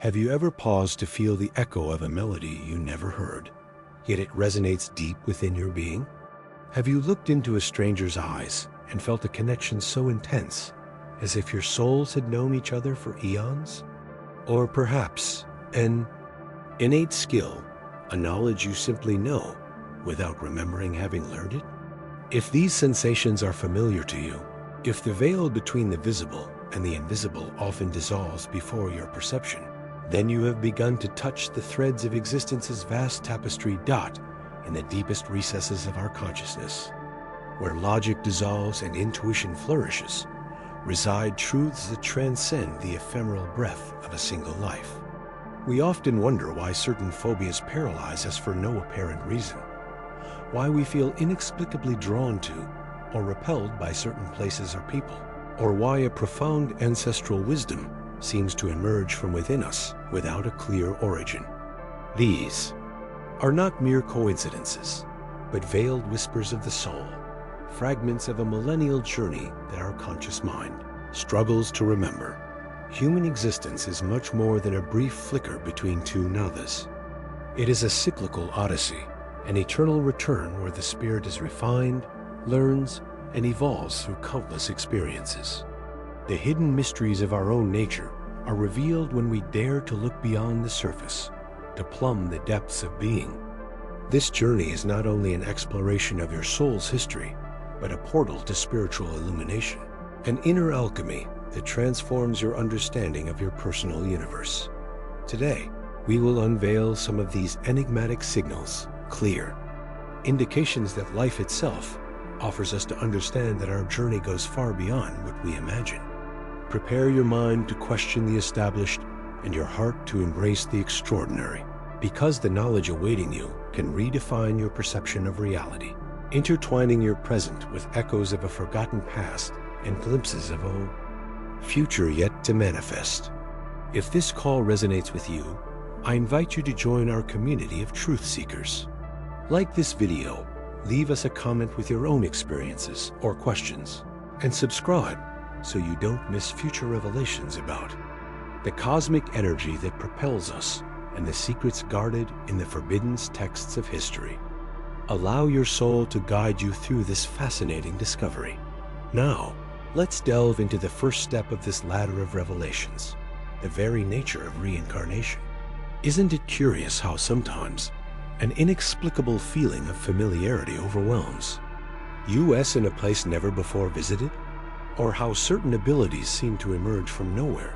Have you ever paused to feel the echo of a melody you never heard, yet it resonates deep within your being? Have you looked into a stranger's eyes and felt a connection so intense, as if your souls had known each other for eons? Or perhaps an innate skill, a knowledge you simply know without remembering having learned it? If these sensations are familiar to you, if the veil between the visible and the invisible often dissolves before your perception, then you have begun to touch the threads of existence's vast tapestry dot in the deepest recesses of our consciousness. Where logic dissolves and intuition flourishes, reside truths that transcend the ephemeral breath of a single life. We often wonder why certain phobias paralyze us for no apparent reason, why we feel inexplicably drawn to or repelled by certain places or people, or why a profound ancestral wisdom seems to emerge from within us without a clear origin. These are not mere coincidences, but veiled whispers of the soul, fragments of a millennial journey that our conscious mind struggles to remember. Human existence is much more than a brief flicker between two nadas. It is a cyclical odyssey, an eternal return where the spirit is refined, learns, and evolves through countless experiences. The hidden mysteries of our own nature are revealed when we dare to look beyond the surface, to plumb the depths of being. This journey is not only an exploration of your soul's history, but a portal to spiritual illumination, an inner alchemy that transforms your understanding of your personal universe. Today, we will unveil some of these enigmatic signals, clear indications that life itself offers us to understand that our journey goes far beyond what we imagine. Prepare your mind to question the established and your heart to embrace the extraordinary, because the knowledge awaiting you can redefine your perception of reality, intertwining your present with echoes of a forgotten past and glimpses of a future yet to manifest. If this call resonates with you, I invite you to join our community of truth seekers. Like this video, leave us a comment with your own experiences or questions, and subscribe so you don't miss future revelations about the cosmic energy that propels us and the secrets guarded in the forbidden texts of history. Allow your soul to guide you through this fascinating discovery. Now, let's delve into the first step of this ladder of revelations, the very nature of reincarnation. Isn't it curious how sometimes an inexplicable feeling of familiarity overwhelms us in a place never before visited? Or how certain abilities seem to emerge from nowhere,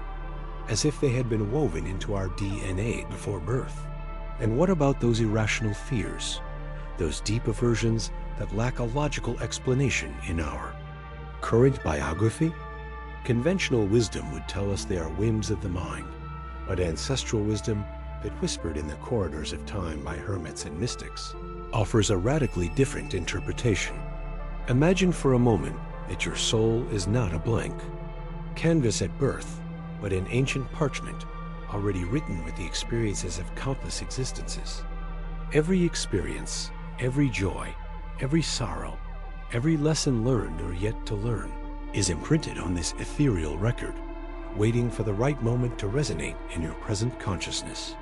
as if they had been woven into our DNA before birth? And what about those irrational fears, those deep aversions that lack a logical explanation in our current biography? Conventional wisdom would tell us they are whims of the mind, but ancestral wisdom that whispered in the corridors of time by hermits and mystics offers a radically different interpretation. Imagine for a moment that your soul is not a blank canvas at birth, but an ancient parchment already written with the experiences of countless existences. Every experience, every joy, every sorrow, every lesson learned or yet to learn is imprinted on this ethereal record, waiting for the right moment to resonate in your present consciousness.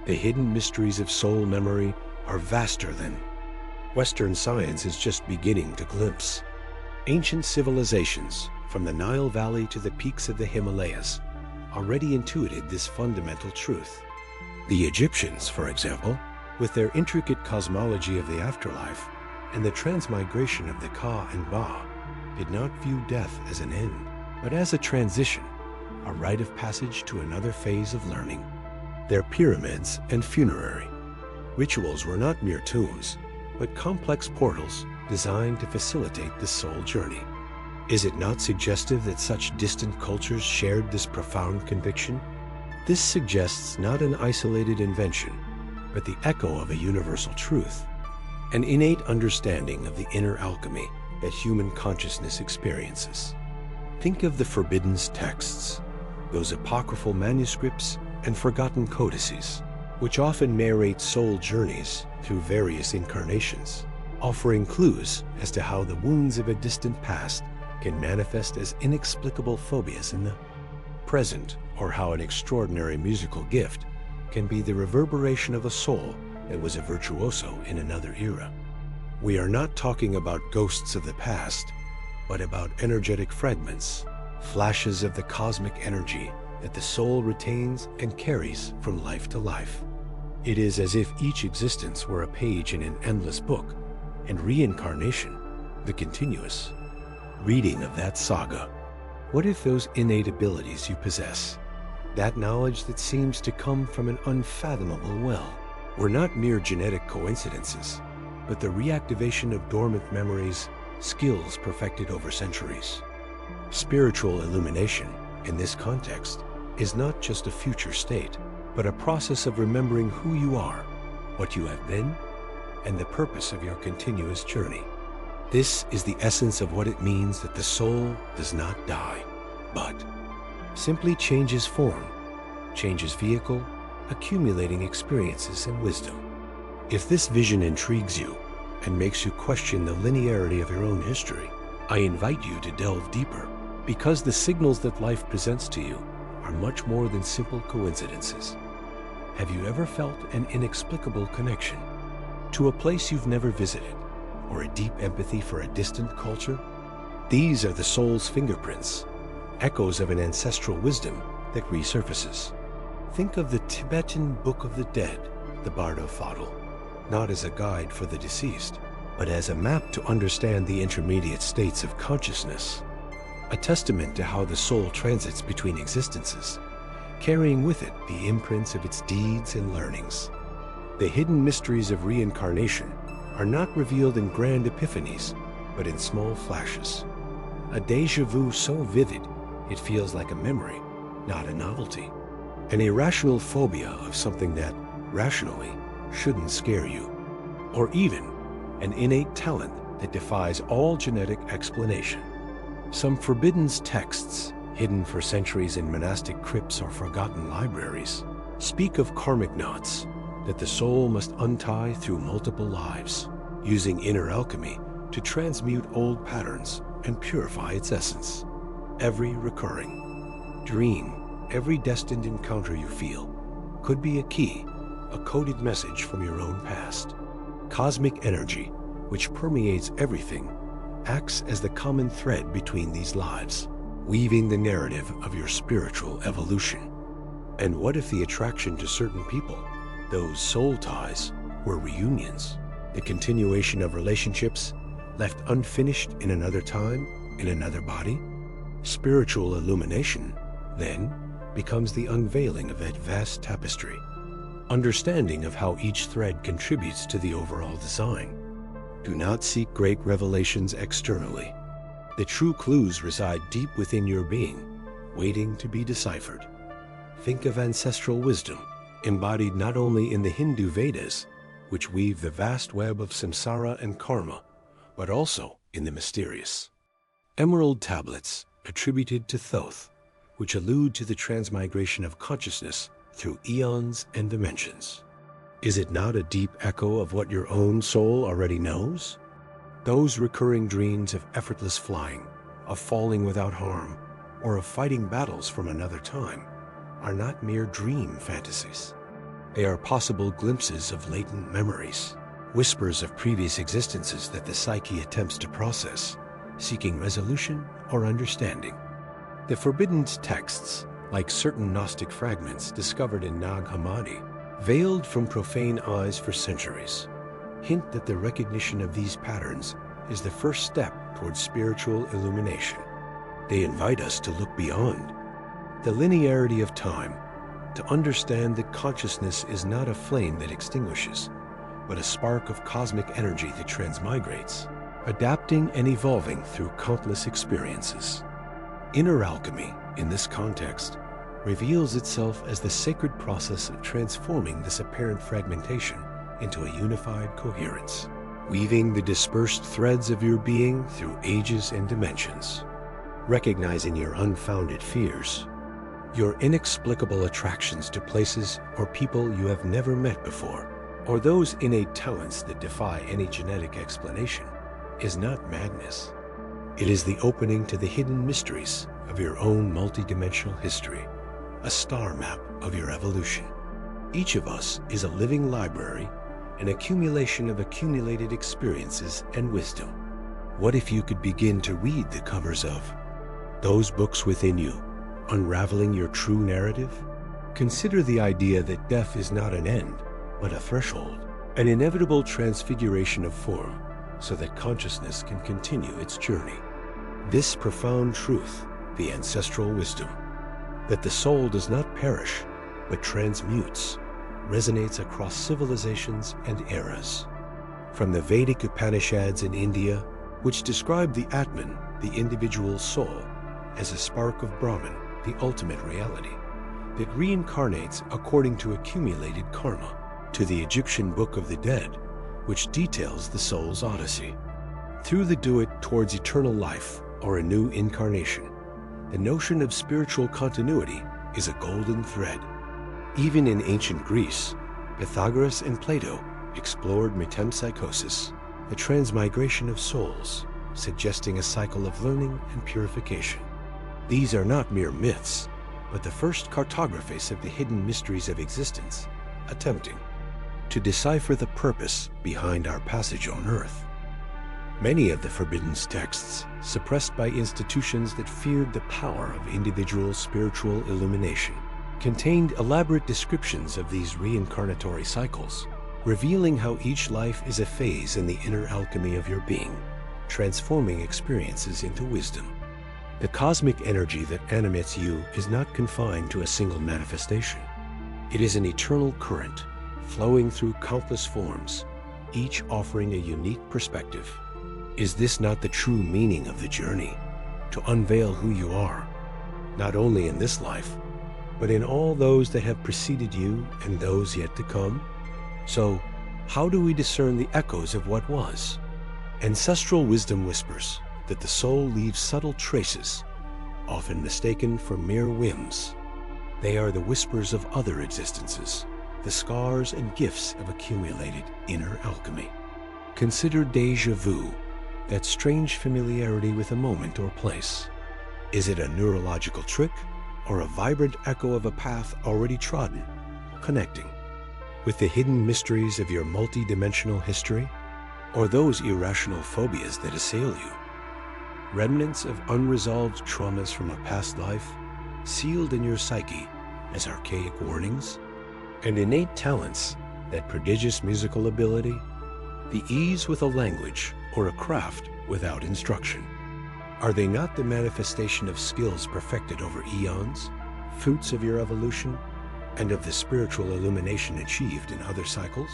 The hidden mysteries of soul memory are vaster than Western science is just beginning to glimpse. Ancient civilizations, from the Nile Valley to the peaks of the Himalayas, already intuited this fundamental truth. The Egyptians, for example, with their intricate cosmology of the afterlife and the transmigration of the Ka and Ba, did not view death as an end, but as a transition, a rite of passage to another phase of learning. Their pyramids and funerary rituals were not mere tombs, but complex portals designed to facilitate the soul journey. Is it not suggestive that such distant cultures shared this profound conviction? This suggests not an isolated invention, but the echo of a universal truth, an innate understanding of the inner alchemy that human consciousness experiences. Think of the forbidden texts, those apocryphal manuscripts and forgotten codices, which often narrate soul journeys through various incarnations, offering clues as to how the wounds of a distant past can manifest as inexplicable phobias in the present or how an extraordinary musical gift can be the reverberation of a soul that was a virtuoso in another era. We are not talking about ghosts of the past, but about energetic fragments, flashes of the cosmic energy that the soul retains and carries from life to life. It is as if each existence were a page in an endless book, and reincarnation, the continuous reading of that saga. What if those innate abilities you possess, that knowledge that seems to come from an unfathomable well, were not mere genetic coincidences, but the reactivation of dormant memories, skills perfected over centuries? Spiritual illumination, in this context, is not just a future state, but a process of remembering who you are, what you have been, and the purpose of your continuous journey. This is the essence of what it means that the soul does not die, but simply changes form, changes vehicle, accumulating experiences and wisdom. If this vision intrigues you and makes you question the linearity of your own history, I invite you to delve deeper, because the signals that life presents to you are much more than simple coincidences. Have you ever felt an inexplicable connection to a place you've never visited, or a deep empathy for a distant culture? These are the soul's fingerprints, echoes of an ancestral wisdom that resurfaces. Think of the Tibetan Book of the Dead, the Bardo Fadal, not as a guide for the deceased, but as a map to understand the intermediate states of consciousness, a testament to how the soul transits between existences, carrying with it the imprints of its deeds and learnings. The hidden mysteries of reincarnation are not revealed in grand epiphanies, but in small flashes. A déjà vu so vivid, it feels like a memory, not a novelty. An irrational phobia of something that, rationally, shouldn't scare you. Or even an innate talent that defies all genetic explanation. Some forbidden texts, hidden for centuries in monastic crypts or forgotten libraries, speak of karmic knots that the soul must untie through multiple lives, using inner alchemy to transmute old patterns and purify its essence. Every recurring dream, every destined encounter you feel, could be a key, a coded message from your own past. Cosmic energy, which permeates everything, acts as the common thread between these lives, weaving the narrative of your spiritual evolution. And what if the attraction to certain people, those soul ties, were reunions, the continuation of relationships left unfinished in another time, in another body? Spiritual illumination, then, becomes the unveiling of that vast tapestry, understanding of how each thread contributes to the overall design. Do not seek great revelations externally. The true clues reside deep within your being, waiting to be deciphered. Think of ancestral wisdom, embodied not only in the Hindu Vedas, which weave the vast web of samsara and karma, but also in the mysterious emerald tablets attributed to Thoth, which allude to the transmigration of consciousness through eons and dimensions. Is it not a deep echo of what your own soul already knows? Those recurring dreams of effortless flying, of falling without harm, or of fighting battles from another time are not mere dream fantasies. They are possible glimpses of latent memories, whispers of previous existences that the psyche attempts to process, seeking resolution or understanding. The forbidden texts, like certain Gnostic fragments discovered in Nag Hammadi, veiled from profane eyes for centuries, hint that the recognition of these patterns is the first step towards spiritual illumination. They invite us to look beyond the linearity of time, to understand that consciousness is not a flame that extinguishes, but a spark of cosmic energy that transmigrates, adapting and evolving through countless experiences. Inner alchemy, in this context, reveals itself as the sacred process of transforming this apparent fragmentation into a unified coherence, weaving the dispersed threads of your being through ages and dimensions. Recognizing your unfounded fears, your inexplicable attractions to places or people you have never met before, or those innate talents that defy any genetic explanation, is not madness. It is the opening to the hidden mysteries of your own multidimensional history, a star map of your evolution. Each of us is a living library, an accumulation of accumulated experiences and wisdom. What if you could begin to read the covers of those books within you, unraveling your true narrative? Consider the idea that death is not an end, but a threshold, an inevitable transfiguration of form, so that consciousness can continue its journey. This profound truth, the ancestral wisdom, that the soul does not perish, but transmutes, resonates across civilizations and eras. From the Vedic Upanishads in India, which describe the Atman, the individual soul, as a spark of Brahman, the ultimate reality, that reincarnates according to accumulated karma, to the Egyptian Book of the Dead, which details the soul's odyssey. Through the duet towards eternal life or a new incarnation, the notion of spiritual continuity is a golden thread. Even in ancient Greece, Pythagoras and Plato explored metempsychosis, the transmigration of souls, suggesting a cycle of learning and purification. These are not mere myths, but the first cartographies of the hidden mysteries of existence, attempting to decipher the purpose behind our passage on Earth. Many of the forbidden texts, suppressed by institutions that feared the power of individual spiritual illumination, contained elaborate descriptions of these reincarnatory cycles, revealing how each life is a phase in the inner alchemy of your being, transforming experiences into wisdom. The cosmic energy that animates you is not confined to a single manifestation. It is an eternal current, flowing through countless forms, each offering a unique perspective. Is this not the true meaning of the journey? To unveil who you are, not only in this life, but in all those that have preceded you and those yet to come? So, how do we discern the echoes of what was? Ancestral wisdom whispers that the soul leaves subtle traces, often mistaken for mere whims. They are the whispers of other existences, the scars and gifts of accumulated inner alchemy. Consider déjà vu, that strange familiarity with a moment or place. Is it a neurological trick or a vibrant echo of a path already trodden, connecting with the hidden mysteries of your multi-dimensional history, or those irrational phobias that assail you? Remnants of unresolved traumas from a past life, sealed in your psyche as archaic warnings? And innate talents, that prodigious musical ability, the ease with a language or a craft without instruction. Are they not the manifestation of skills perfected over eons, fruits of your evolution, and of the spiritual illumination achieved in other cycles?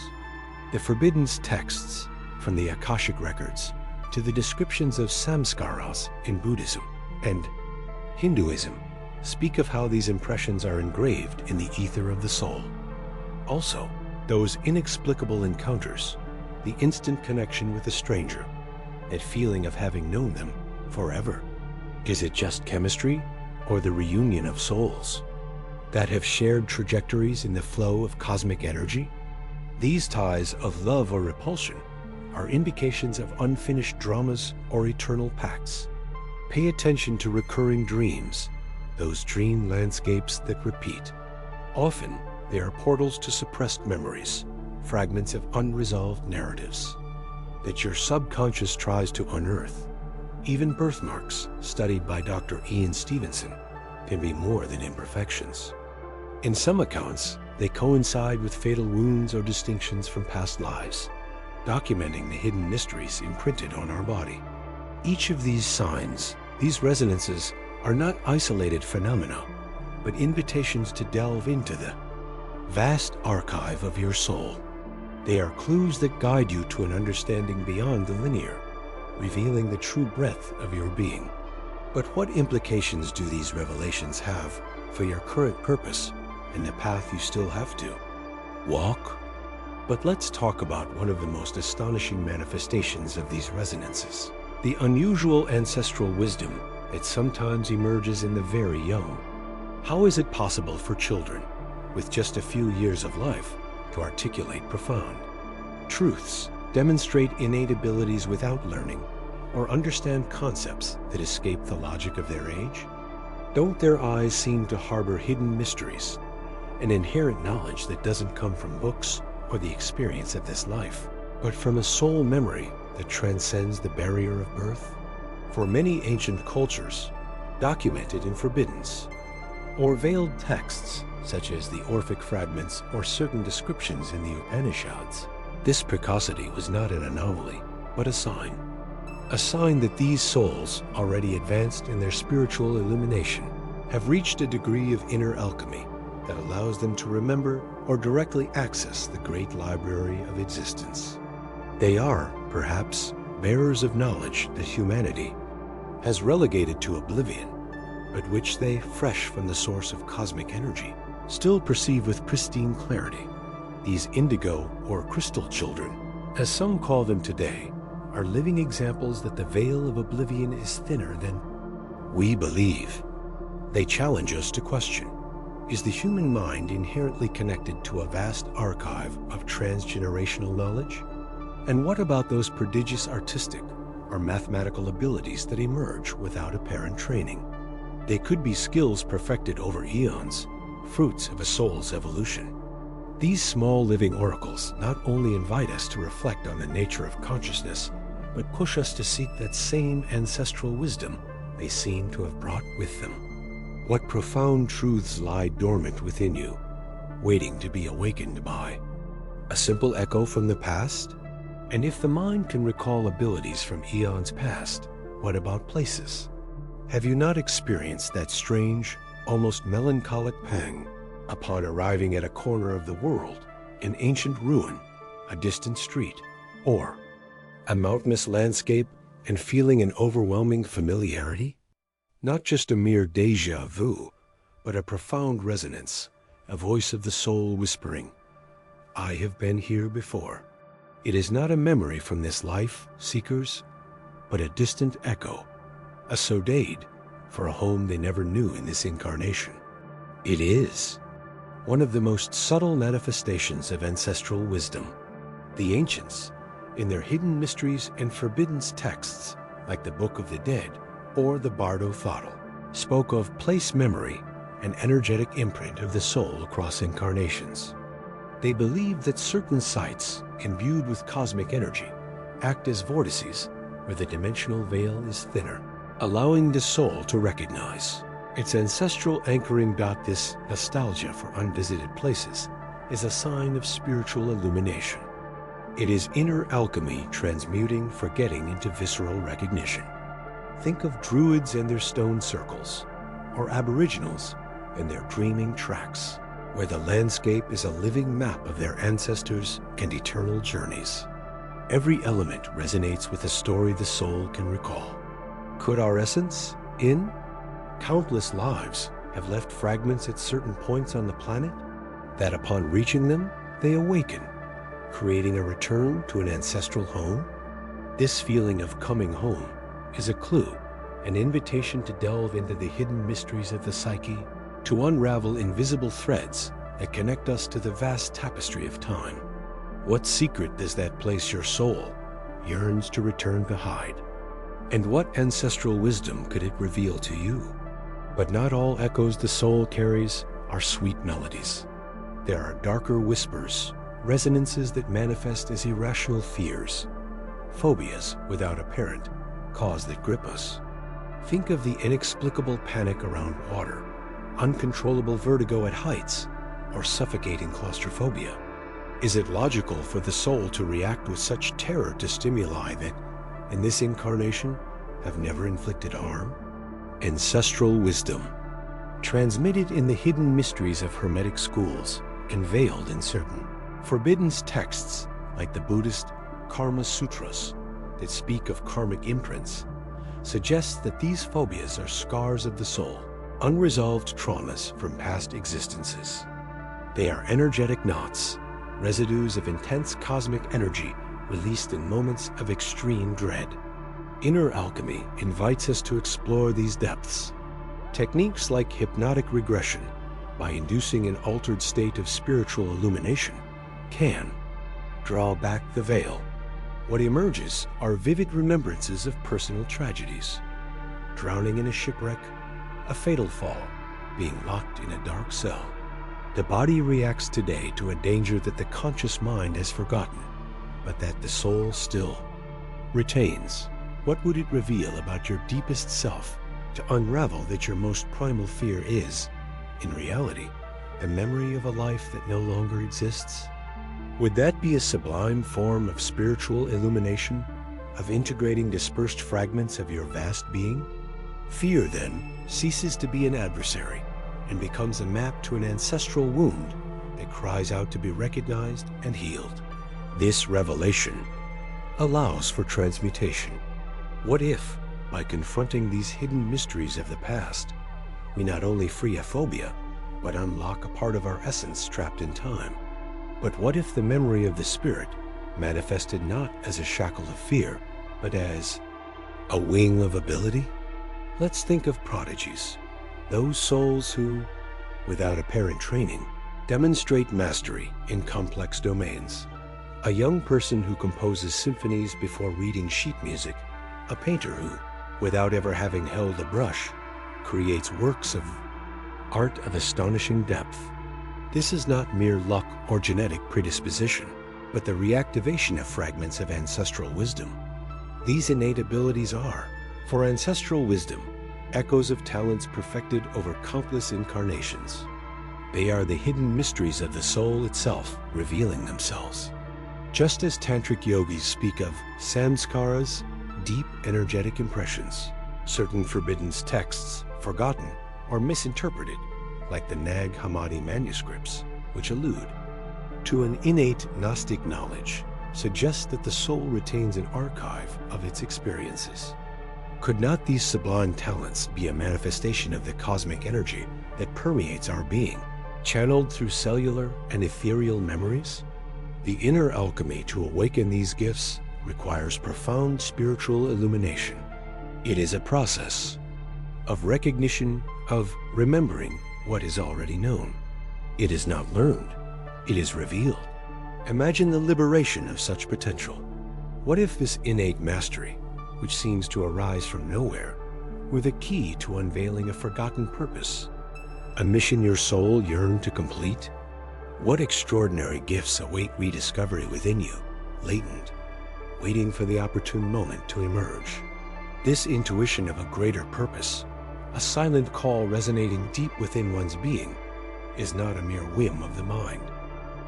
The forbidden texts, from the Akashic records to the descriptions of samskaras in Buddhism and Hinduism, speak of how these impressions are engraved in the ether of the soul. Also, those inexplicable encounters, the instant connection with a stranger, that feeling of having known them forever. Is it just chemistry or the reunion of souls that have shared trajectories in the flow of cosmic energy? These ties of love or repulsion are indications of unfinished dramas or eternal pacts. Pay attention to recurring dreams, those dream landscapes that repeat. Often, they are portals to suppressed memories, fragments of unresolved narratives that your subconscious tries to unearth. Even birthmarks, studied by Dr. Ian Stevenson, can be more than imperfections. In some accounts, they coincide with fatal wounds or distinctions from past lives, documenting the hidden mysteries imprinted on our body. Each of these signs, these resonances, are not isolated phenomena, but invitations to delve into the vast archive of your soul. They are clues that guide you to an understanding beyond the linear, revealing the true breadth of your being. But what implications do these revelations have for your current purpose and the path you still have to walk? But let's talk about one of the most astonishing manifestations of these resonances, the unusual ancestral wisdom that sometimes emerges in the very young. How is it possible for children, with just a few years of life, to articulate profound truths, demonstrate innate abilities without learning, or understand concepts that escape the logic of their age? Don't their eyes seem to harbor hidden mysteries, an inherent knowledge that doesn't come from books or the experience of this life, but from a soul memory that transcends the barrier of birth? For many ancient cultures, documented in forbiddens, or veiled texts such as the Orphic fragments or certain descriptions in the Upanishads, this precocity was not an anomaly, but a sign. A sign that these souls, already advanced in their spiritual illumination, have reached a degree of inner alchemy that allows them to remember or directly access the great library of existence. They are, perhaps, bearers of knowledge that humanity has relegated to oblivion, but which they, fresh from the source of cosmic energy, still perceive with pristine clarity. These indigo or crystal children, as some call them today, are living examples that the veil of oblivion is thinner than we believe. They challenge us to question, is the human mind inherently connected to a vast archive of transgenerational knowledge? And what about those prodigious artistic or mathematical abilities that emerge without apparent training? They could be skills perfected over eons, fruits of a soul's evolution. These small living oracles not only invite us to reflect on the nature of consciousness, but push us to seek that same ancestral wisdom they seem to have brought with them. What profound truths lie dormant within you, waiting to be awakened by? A simple echo from the past? And if the mind can recall abilities from eons past, what about places? Have you not experienced that strange, almost melancholic pang upon arriving at a corner of the world, an ancient ruin, a distant street, or a mountainous landscape, and feeling an overwhelming familiarity? Not just a mere déjà vu, but a profound resonance, a voice of the soul whispering, "I have been here before." It is not a memory from this life, seekers, but a distant echo, a sodade for a home they never knew in this incarnation. It is one of the most subtle manifestations of ancestral wisdom. The ancients, in their hidden mysteries and forbidden texts, like the Book of the Dead or the Bardo Thodol, spoke of place memory, an energetic imprint of the soul across incarnations. They believed that certain sites, imbued with cosmic energy, act as vortices where the dimensional veil is thinner, allowing the soul to recognize its ancestral anchoring. This nostalgia for unvisited places is a sign of spiritual illumination. It is inner alchemy transmuting forgetting into visceral recognition. Think of druids and their stone circles, or aboriginals and their dreaming tracks, where the landscape is a living map of their ancestors and eternal journeys. Every element resonates with a story the soul can recall. Could our essence, in countless lives, have left fragments at certain points on the planet that upon reaching them, they awaken, creating a return to an ancestral home? This feeling of coming home is a clue, an invitation to delve into the hidden mysteries of the psyche, to unravel invisible threads that connect us to the vast tapestry of time. What secret does that place your soul yearns to return to hide? And what ancestral wisdom could it reveal to you? But not all echoes the soul carries are sweet melodies. There are darker whispers, resonances that manifest as irrational fears, phobias without apparent cause that grip us. Think of the inexplicable panic around water, uncontrollable vertigo at heights, or suffocating claustrophobia. Is it logical for the soul to react with such terror to stimuli that, in this incarnation, have never inflicted harm? Ancestral wisdom, transmitted in the hidden mysteries of Hermetic schools and veiled in certain forbidden texts like the Buddhist Karma Sutras that speak of karmic imprints, suggests that these phobias are scars of the soul, unresolved traumas from past existences. They are energetic knots, residues of intense cosmic energy released in moments of extreme dread. Inner alchemy invites us to explore these depths. Techniques like hypnotic regression, by inducing an altered state of spiritual illumination, can draw back the veil. What emerges are vivid remembrances of personal tragedies: drowning in a shipwreck, a fatal fall, being locked in a dark cell. The body reacts today to a danger that the conscious mind has forgotten, but that the soul still retains. What would it reveal about your deepest self to unravel that your most primal fear is, in reality, the memory of a life that no longer exists? Would that be a sublime form of spiritual illumination, of integrating dispersed fragments of your vast being? Fear, then, ceases to be an adversary and becomes a map to an ancestral wound that cries out to be recognized and healed. This revelation allows for transmutation. What if, by confronting these hidden mysteries of the past, we not only free a phobia, but unlock a part of our essence trapped in time? But what if the memory of the spirit manifested not as a shackle of fear, but as a wing of ability? Let's think of prodigies, those souls who, without apparent training, demonstrate mastery in complex domains. A young person who composes symphonies before reading sheet music, a painter who, without ever having held a brush, creates works of art of astonishing depth. This is not mere luck or genetic predisposition, but the reactivation of fragments of ancestral wisdom. These innate abilities are, for ancestral wisdom, echoes of talents perfected over countless incarnations. They are the hidden mysteries of the soul itself revealing themselves. Just as tantric yogis speak of samskaras, deep energetic impressions, certain forbidden texts, forgotten or misinterpreted, like the Nag Hammadi manuscripts, which allude to an innate Gnostic knowledge, suggest that the soul retains an archive of its experiences. Could not these sublime talents be a manifestation of the cosmic energy that permeates our being, channeled through cellular and ethereal memories? The inner alchemy to awaken these gifts requires profound spiritual illumination. It is a process of recognition, of remembering what is already known. It is not learned, it is revealed. Imagine the liberation of such potential. What if this innate mastery, which seems to arise from nowhere, were the key to unveiling a forgotten purpose, a mission your soul yearned to complete? What extraordinary gifts await rediscovery within you, latent, waiting for the opportune moment to emerge? This intuition of a greater purpose, a silent call resonating deep within one's being, is not a mere whim of the mind.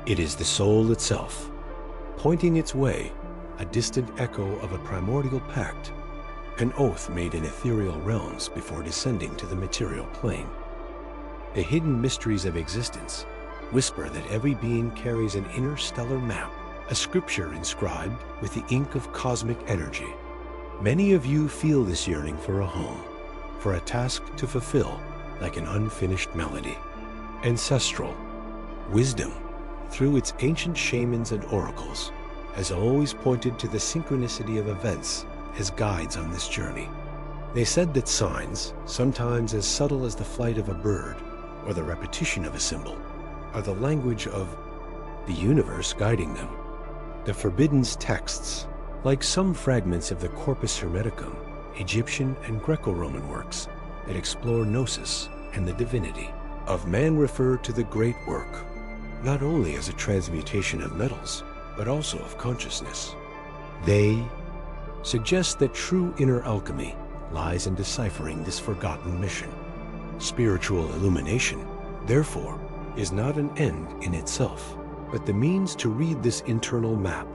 It is the soul itself, pointing its way, a distant echo of a primordial pact, an oath made in ethereal realms before descending to the material plane. The hidden mysteries of existence whisper that every being carries an interstellar map, a scripture inscribed with the ink of cosmic energy. Many of you feel this yearning for a home, for a task to fulfill, like an unfinished melody. Ancestral wisdom, through its ancient shamans and oracles, has always pointed to the synchronicity of events as guides on this journey. They said that signs, sometimes as subtle as the flight of a bird or the repetition of a symbol, are the language of the universe guiding them. The forbidden texts, like some fragments of the Corpus Hermeticum, Egyptian and Greco-Roman works that explore gnosis and the divinity of man, refer to the great work, not only as a transmutation of metals, but also of consciousness. They suggest that true inner alchemy lies in deciphering this forgotten mission. Spiritual illumination, therefore, is not an end in itself, but the means to read this internal map,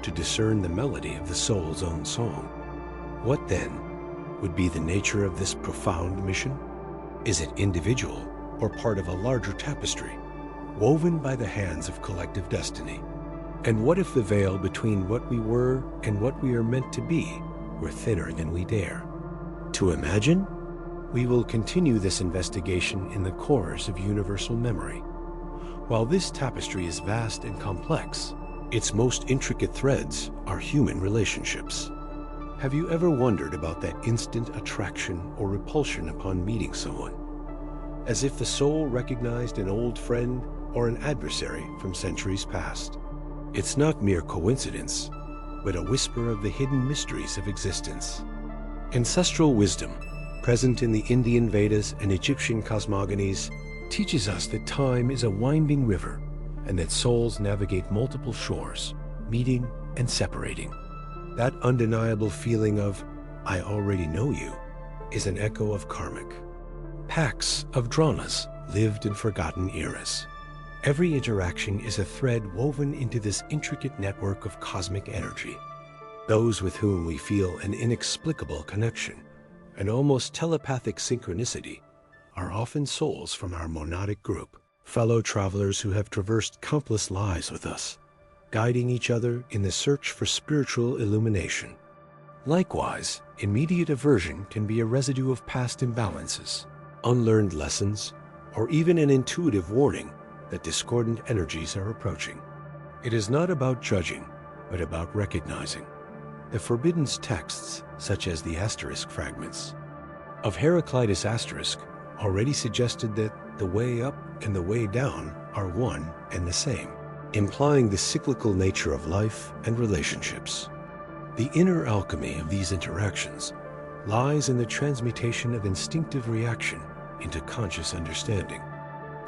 to discern the melody of the soul's own song. What then would be the nature of this profound mission? Is it individual or part of a larger tapestry, woven by the hands of collective destiny? And what if the veil between what we were and what we are meant to be were thinner than we dare to imagine? We will continue this investigation in the cores of universal memory. While this tapestry is vast and complex, its most intricate threads are human relationships. Have you ever wondered about that instant attraction or repulsion upon meeting someone? As if the soul recognized an old friend or an adversary from centuries past. It's not mere coincidence, but a whisper of the hidden mysteries of existence. Ancestral wisdom, present in the Indian Vedas and Egyptian cosmogonies, teaches us that time is a winding river and that souls navigate multiple shores, meeting and separating. That undeniable feeling of, "I already know you," is an echo of karmic. Packs of Dranas lived in forgotten eras. Every interaction is a thread woven into this intricate network of cosmic energy. Those with whom we feel an inexplicable connection, an almost telepathic synchronicity, are often souls from our monadic group, fellow travelers who have traversed countless lives with us, guiding each other in the search for spiritual illumination. Likewise, immediate aversion can be a residue of past imbalances, unlearned lessons, or even an intuitive warning that discordant energies are approaching. It is not about judging, but about recognizing. The forbidden texts, such as the asterisk fragments of Heraclitus asterisk, already suggested that the way up and the way down are one and the same, implying the cyclical nature of life and relationships. The inner alchemy of these interactions lies in the transmutation of instinctive reaction into conscious understanding.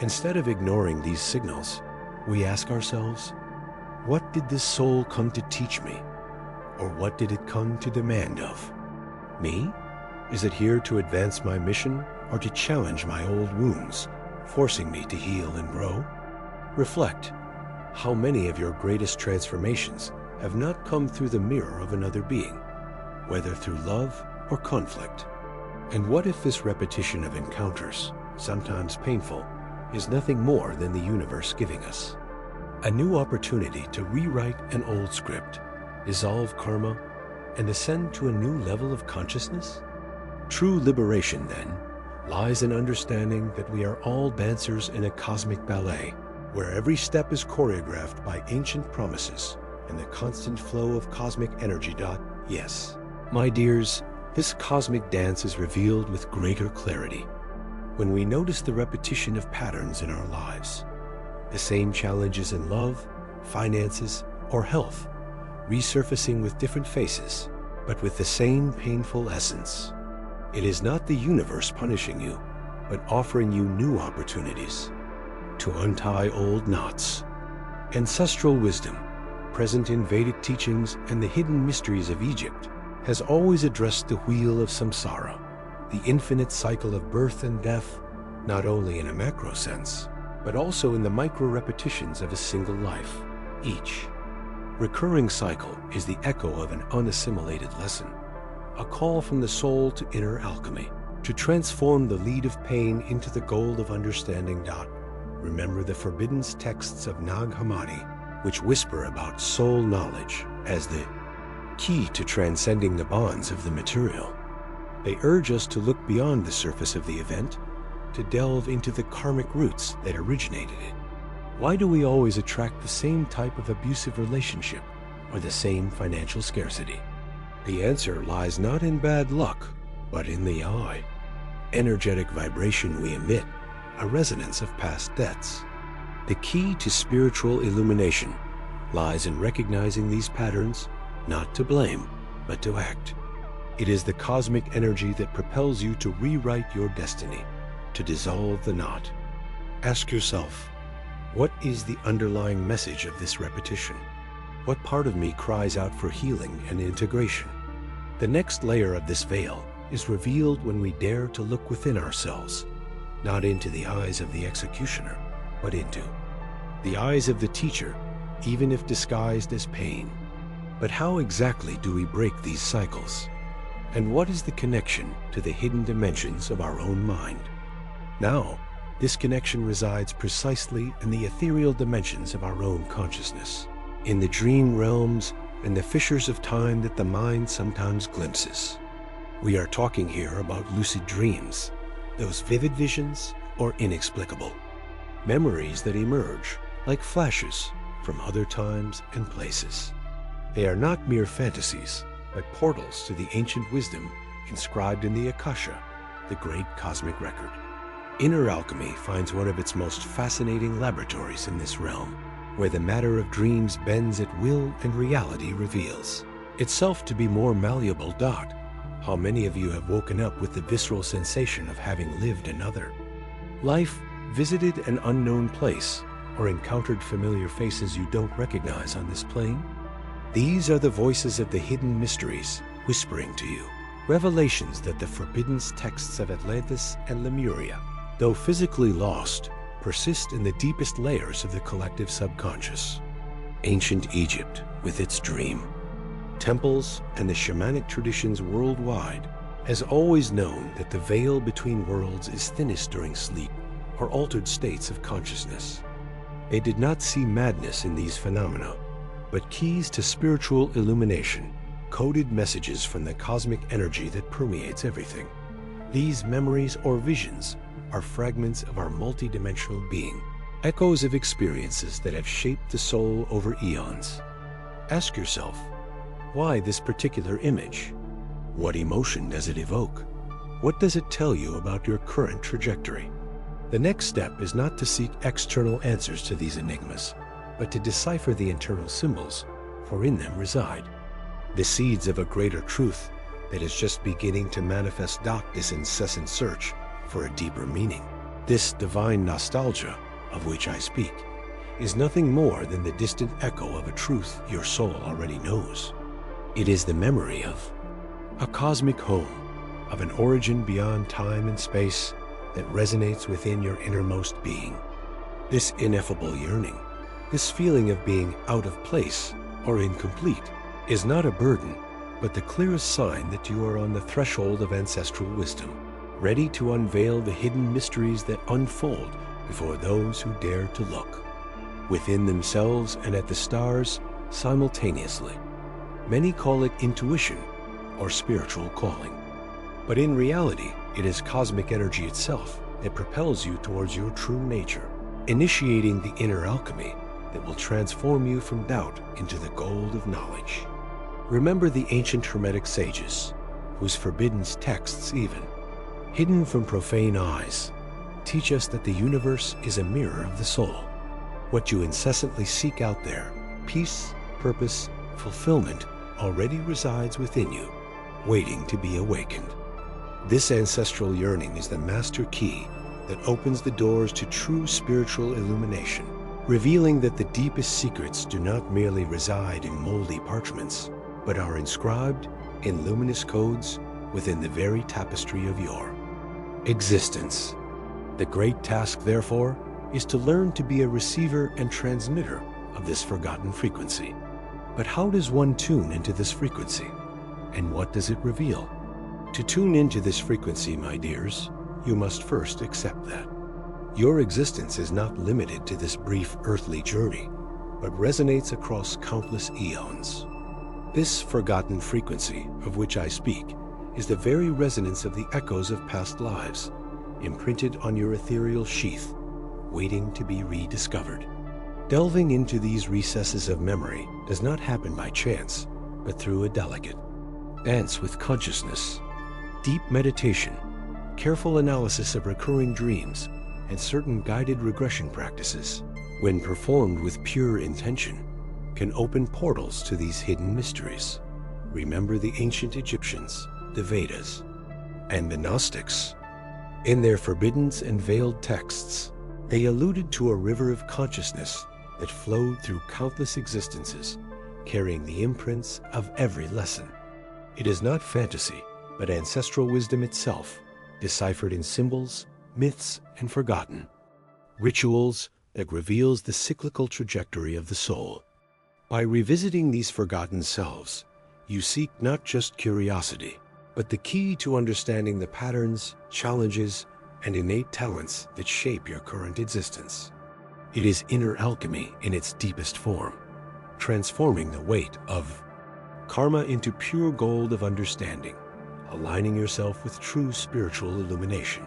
Instead of ignoring these signals, we ask ourselves, what did this soul come to teach me? Or what did it come to demand of me? Is it here to advance my mission or to challenge my old wounds, forcing me to heal and grow? Reflect. How many of your greatest transformations have not come through the mirror of another being, whether through love or conflict? And what if this repetition of encounters, sometimes painful, is nothing more than the universe giving us a new opportunity to rewrite an old script, dissolve karma, and ascend to a new level of consciousness? True liberation, then, lies in understanding that we are all dancers in a cosmic ballet, where every step is choreographed by ancient promises and the constant flow of cosmic energy. Yes, my dears, this cosmic dance is revealed with greater clarity when we notice the repetition of patterns in our lives. The same challenges in love, finances, or health, resurfacing with different faces, but with the same painful essence. It is not the universe punishing you, but offering you new opportunities to untie old knots. Ancestral wisdom, present in Vedic teachings and the hidden mysteries of Egypt, has always addressed the wheel of samsara, the infinite cycle of birth and death, not only in a macro sense, but also in the micro-repetitions of a single life. Each recurring cycle is the echo of an unassimilated lesson, a call from the soul to inner alchemy, to transform the lead of pain into the gold of understanding. Remember the forbidden texts of Nag Hammadi, which whisper about soul knowledge as the key to transcending the bonds of the material. They urge us to look beyond the surface of the event, to delve into the karmic roots that originated it. Why do we always attract the same type of abusive relationship or the same financial scarcity? The answer lies not in bad luck, but in the eye. Energetic vibration we emit, a resonance of past debts. The key to spiritual illumination lies in recognizing these patterns, not to blame, but to act. It is the cosmic energy that propels you to rewrite your destiny, to dissolve the knot. Ask yourself, what is the underlying message of this repetition? What part of me cries out for healing and integration? The next layer of this veil is revealed when we dare to look within ourselves, not into the eyes of the executioner, but into the eyes of the teacher, even if disguised as pain. But how exactly do we break these cycles? And what is the connection to the hidden dimensions of our own mind? Now, this connection resides precisely in the ethereal dimensions of our own consciousness, in the dream realms and the fissures of time that the mind sometimes glimpses. We are talking here about lucid dreams, those vivid visions or inexplicable memories that emerge like flashes from other times and places. They are not mere fantasies, but portals to the ancient wisdom inscribed in the Akasha, the great cosmic record. Inner alchemy finds one of its most fascinating laboratories in this realm, where the matter of dreams bends at will and reality reveals itself to be more malleable. How many of you have woken up with the visceral sensation of having lived another life, visited an unknown place, or encountered familiar faces you don't recognize on this plane? These are the voices of the hidden mysteries whispering to you. Revelations that the forbidden texts of Atlantis and Lemuria, though physically lost, persist in the deepest layers of the collective subconscious. Ancient Egypt with its dream, temples, and the shamanic traditions worldwide has always known that the veil between worlds is thinnest during sleep or altered states of consciousness. They did not see madness in these phenomena, but keys to spiritual illumination, coded messages from the cosmic energy that permeates everything. These memories or visions are fragments of our multidimensional being, echoes of experiences that have shaped the soul over eons. Ask yourself, why this particular image? What emotion does it evoke? What does it tell you about your current trajectory? The next step is not to seek external answers to these enigmas, but to decipher the internal symbols, for in them reside the seeds of a greater truth that is just beginning to manifest. This incessant search for a deeper meaning, this divine nostalgia of which I speak, is nothing more than the distant echo of a truth your soul already knows. It is the memory of a cosmic home, of an origin beyond time and space that resonates within your innermost being. This ineffable yearning, this feeling of being out of place or incomplete, is not a burden, but the clearest sign that you are on the threshold of ancestral wisdom, ready to unveil the hidden mysteries that unfold before those who dare to look. Within themselves and at the stars simultaneously. Many call it intuition or spiritual calling. But in reality, it is cosmic energy itself that propels you towards your true nature, initiating the inner alchemy that will transform you from doubt into the gold of knowledge. Remember the ancient Hermetic sages, whose forbidden texts even, hidden from profane eyes, teach us that the universe is a mirror of the soul. What you incessantly seek out there, peace, purpose, fulfillment, already resides within you, waiting to be awakened. This ancestral yearning is the master key that opens the doors to true spiritual illumination, revealing that the deepest secrets do not merely reside in moldy parchments, but are inscribed in luminous codes within the very tapestry of your existence. The great task, therefore, is to learn to be a receiver and transmitter of this forgotten frequency. But how does one tune into this frequency? And what does it reveal? To tune into this frequency, my dears, you must first accept that your existence is not limited to this brief earthly journey, but resonates across countless eons. This forgotten frequency of which I speak is the very resonance of the echoes of past lives, imprinted on your ethereal sheath, waiting to be rediscovered. Delving into these recesses of memory does not happen by chance, but through a delicate dance with consciousness, deep meditation, careful analysis of recurring dreams, and certain guided regression practices, when performed with pure intention, can open portals to these hidden mysteries. Remember the ancient Egyptians, the Vedas, and the Gnostics. In their forbidden and veiled texts, they alluded to a river of consciousness that flowed through countless existences, carrying the imprints of every lesson. It is not fantasy, but ancestral wisdom itself, deciphered in symbols, myths, and forgotten rituals that reveals the cyclical trajectory of the soul. By revisiting these forgotten selves, you seek not just curiosity, but the key to understanding the patterns, challenges, and innate talents that shape your current existence. It is inner alchemy in its deepest form, transforming the weight of karma into pure gold of understanding, aligning yourself with true spiritual illumination.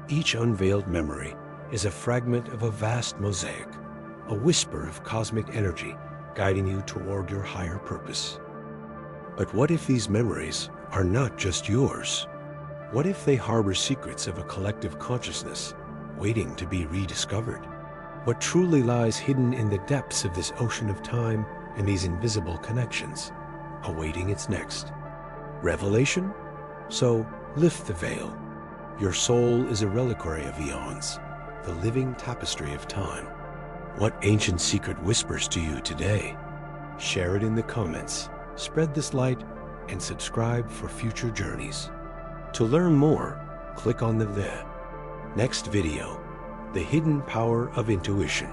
Each unveiled memory is a fragment of a vast mosaic, a whisper of cosmic energy guiding you toward your higher purpose. But what if these memories are not just yours? What if they harbor secrets of a collective consciousness waiting to be rediscovered? What truly lies hidden in the depths of this ocean of time and these invisible connections, awaiting its next revelation So, lift the veil. Your soul is a reliquary of eons, the living tapestry of time. What ancient secret whispers to you today? Share it in the comments, spread this light, and subscribe for future journeys. To learn more, click on the next video, The Hidden Power of Intuition.